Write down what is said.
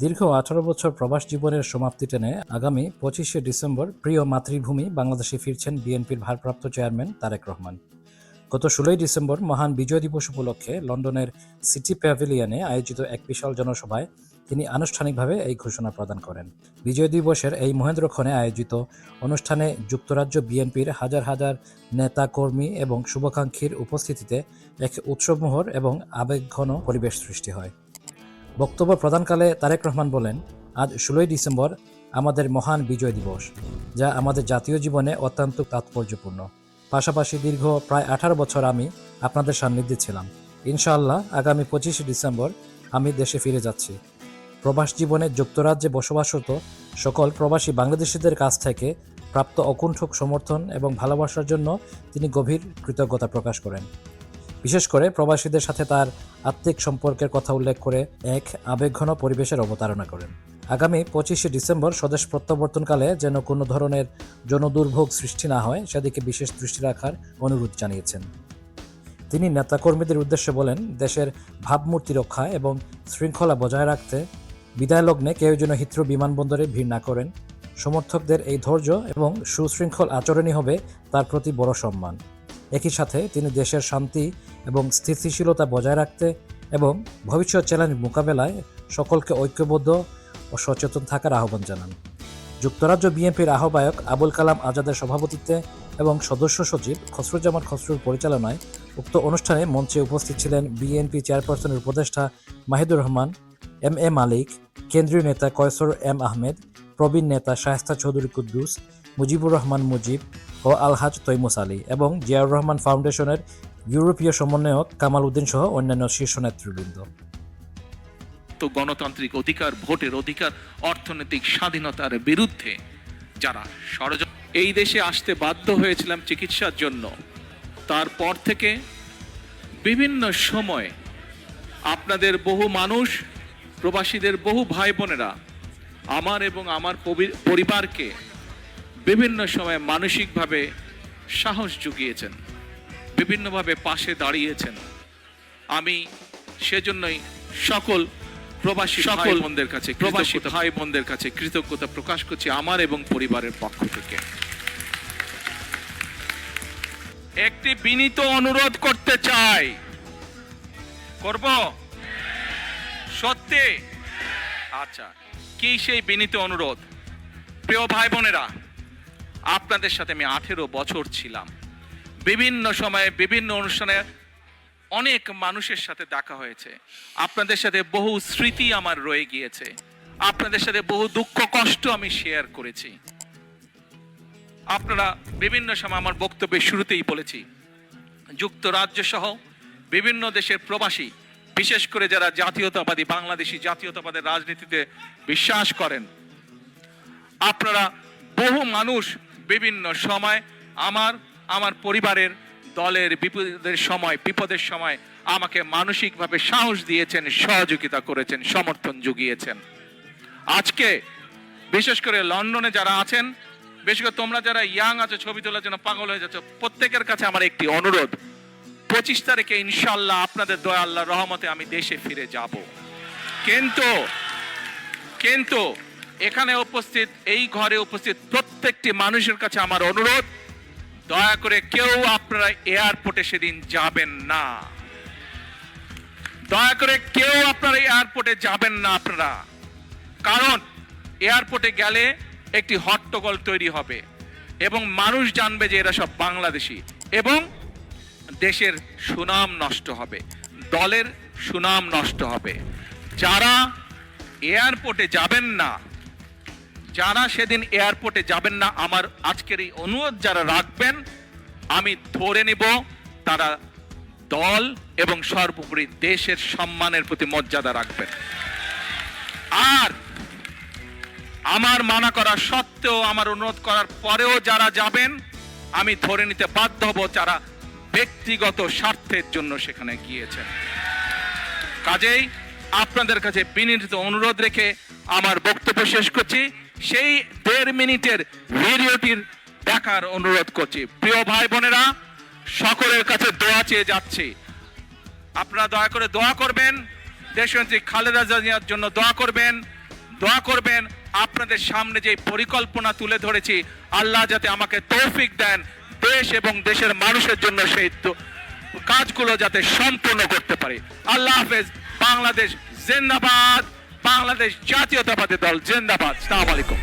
দীর্ঘ 18 বছর প্রবাস জীবনের সমাপ্তি টেনে আগামী 25শে ডিসেম্বর প্রিয় মাতৃভূমি বাংলাদেশে ফিরছেন বিএনপির ভারপ্রাপ্ত চেয়ারম্যান তারেক রহমান। গত 16 ডিসেম্বর মহান বিজয় দিবস উপলক্ষে লন্ডনের সিটি প্যাভিলিয়নে আয়োজিত এক বিশাল জনসভায় তিনি আনুষ্ঠানিকভাবে এই ঘোষণা প্রদান করেন। বিজয় দিবসের এই মহেন্দ্রক্ষণে আয়োজিত অনুষ্ঠানে যুক্তরাজ্য বিএনপির হাজার হাজার নেতা কর্মী এবং শুভাকাঙ্ক্ষীর উপস্থিতিতে এক উৎসবমুখর এবং আবেগঘন পরিবেশ সৃষ্টি হয়। বক্তব্য প্রদানকালে তারেক রহমান বলেন, আজ 16 ডিসেম্বর আমাদের মহান বিজয় দিবস, যা আমাদের জাতীয় জীবনে অত্যন্ত তাৎপর্যপূর্ণ। পাশাপাশি দীর্ঘ প্রায় 18 বছর আমি আপনাদের সান্নিধ্যে ছিলাম। ইনশাআল্লাহ আগামী 25শে ডিসেম্বর আমি দেশে ফিরে যাচ্ছি। প্রবাস জীবনে যুক্তরাজ্যে বসবাসরত সকল প্রবাসী বাংলাদেশিদের কাছ থেকে প্রাপ্ত অকুণ্ঠ সমর্থন এবং ভালোবাসার জন্য তিনি গভীর কৃতজ্ঞতা প্রকাশ করেন। বিশেষ করে প্রবাসীদের সাথে তার আত্মিক সম্পর্কের কথা উল্লেখ করে এক আবেগঘন পরিবেশের অবতারণা করেন। আগামী 25শে ডিসেম্বর স্বদেশ প্রত্যাবর্তনকালে যেন কোনো ধরনের জনদুর্ভোগ সৃষ্টি না হয় সেদিকে বিশেষ দৃষ্টি রাখার অনুরোধ জানিয়েছেন। তিনি নেতাকর্মীদের উদ্দেশ্যে বলেন, দেশের ভাবমূর্তি রক্ষা এবং শৃঙ্খলা বজায় রাখতে বিদায় লগ্নে কেউ যেন হিথ্রো বিমানবন্দরে ভিড় না করেন। সমর্থকদের এই ধৈর্য এবং সুশৃঙ্খল আচরণই হবে তার প্রতি বড় সম্মান। একই সাথে তিনি দেশের শান্তি এবং স্থিতিশীলতা বজায় রাখতে এবং ভবিষ্যৎ চ্যালেঞ্জ মোকাবেলায় সকলকে ঐক্যবদ্ধ ও সচেতন থাকার আহ্বান জানান। যুক্তরাজ্য বিএনপির আহ্বায়ক আবুল কালাম আজাদের সভাপতিত্বে এবং সদস্য সচিব খসরুজ্জামান খসরুর পরিচালনায় উক্ত অনুষ্ঠানে মঞ্চে উপস্থিত ছিলেন বিএনপি চেয়ারপারসনের উপদেষ্টা মাহিদুর রহমান, এম এ মালিক, কেন্দ্রীয় নেতা কয়সর এম আহমেদ, প্রবীণ নেতা শায়েস্তা চৌধুরী কুদ্দুস, মুজিবুর রহমান মুজিব ও আলহাজ তৈমুস আলী এবং জিয়াউর রহমান ফাউন্ডেশনের ইউরোপীয় সমন্বয়ক কামাল উদ্দিন সহ অন্যান্য শীর্ষ নেতৃবৃন্দ। তো গণতান্ত্রিক অধিকার, ভোটের অধিকার, অর্থনৈতিক স্বাধীনতার বিরুদ্ধে যারা ষড়যন্ত্র, এই দেশে আসতে বাধ্য হয়েছিলাম চিকিৎসার জন্য। তারপর থেকে বিভিন্ন সময় আপনাদের বহু মানুষ, প্রবাসীদের বহু ভাই বোনেরা আমার এবং আমার পরিবারকে বিভিন্ন সময় মানসিকভাবে সাহস জুগিয়েছেন, বিভিন্নভাবে পাশে দাঁড়িয়েছেন। আমি সেজন্যই সকল প্রবাসী ভাই বোনদের কাছে কৃতজ্ঞতা প্রকাশ করছি আমার এবং পরিবারের পক্ষ থেকে। একটি বিনীত অনুরোধ করতে চাই, করব সত্যি? আচ্ছা, কি সেই বিনীত অনুরোধ? প্রিয় ভাই বোনেরা, আপনাদের সাথে আমি 18 বছর ছিলাম। বিভিন্ন সময়ে বিভিন্ন অনুষ্ঠানে অনেক মানুষের সাথে দেখা হয়েছে। আপনাদের সাথে বহু স্মৃতি আমার রয়ে গিয়েছে। আপনাদের সাথে বহু দুঃখ কষ্ট আমি শেয়ার করেছি। আপনারা বিভিন্ন সময়, আমার বক্তব্যের শুরুতেই বলেছি, যুক্তরাজ্য সহ বিভিন্ন দেশের প্রবাসী, বিশেষ করে যারা জাতীয়তাবাদী, বাংলাদেশি জাতীয়তাবাদের রাজনীতিতে বিশ্বাস করেন, আপনারা বহু মানুষ বিভিন্ন সময় আমার পরিবারের, দলের বিপদের সময় আমাকে মানসিকভাবে সাহস দিয়েছেন, সহযোগিতা করেছেন, সমর্থন জুগিয়েছেন। আজকে বিশেষ করে লন্ডনে যারা আছেন, বিশেষ করে তোমরা যারা ইয়াং আছো, ছবি তোলার জন্য পাগল হয়ে যাচ্ছ, প্রত্যেকের কাছে আমার একটি অনুরোধ, 25 তারিখে ইনশাআল্লাহ আপনাদের দয়া, আল্লাহর রহমতে আমি দেশে ফিরে যাব। কিন্তু এখানে উপস্থিত, এই ঘরে উপস্থিত প্রত্যেকটি মানুষের কাছে আমার অনুরোধ, দয়া করে কেউ আপনারা এয়ারপোর্টে সেদিন যাবেন না। দয়া করে কেউ আপনারা এয়ারপোর্টে যাবেন না আপনারা। কারণ এয়ারপোর্টে গেলে একটি হট্টগোল তৈরি হবে এবং মানুষ জানবে যে এরা সব বাংলাদেশি, এবং দেশের সুনাম নষ্ট হবে, দলের সুনাম নষ্ট হবে। যারা এয়ারপোর্টে যাবেন না, যারা সেদিন এয়ারপোর্টে যাবেন না, আমার আজকের এই অনুরোধ যারা রাখবেন, আমি ধরে নিব তারা দল এবং সর্বোপরি দেশের সম্মানের প্রতি মর্যাদা রাখবেন। আর আমার মানা করা সত্ত্বেও, আমার অনুরোধ করার পরেও যারা যাবেন, আমি ধরে নিতে বাধ্য হব যারা ব্যক্তিগত স্বার্থের জন্য সেখানে গিয়েছেন। কাজেই আপনাদের কাছে বিনীত অনুরোধ রেখে আমার বক্তব্য শেষ করছি। সেই 1.5 মিনিটের ভিডিওটির দেখার অনুরোধ করছি। প্রিয় ভাই বোনেরা, সকলের কাছে দোয়া চেয়ে যাচ্ছি, আপনারা দয়া করে দোয়া করবেন, দেশনেত্রী খালেদা জিয়ার জন্য দোয়া করবেন, দোয়া করবেন আপনাদের সামনে যে পরিকল্পনা তুলে ধরেছি, আল্লাহ যাতে আমাকে তৌফিক দেন দেশ এবং দেশের মানুষের জন্য সেই কাজগুলো যাতে সম্পূর্ণ করতে পারি। আল্লাহ হাফেজ। বাংলাদেশ জিন্দাবাদ। বাংলাদেশ জাতীয়তাবাদী দল জিন্দাবাদ। আসসালামু আলাইকুম।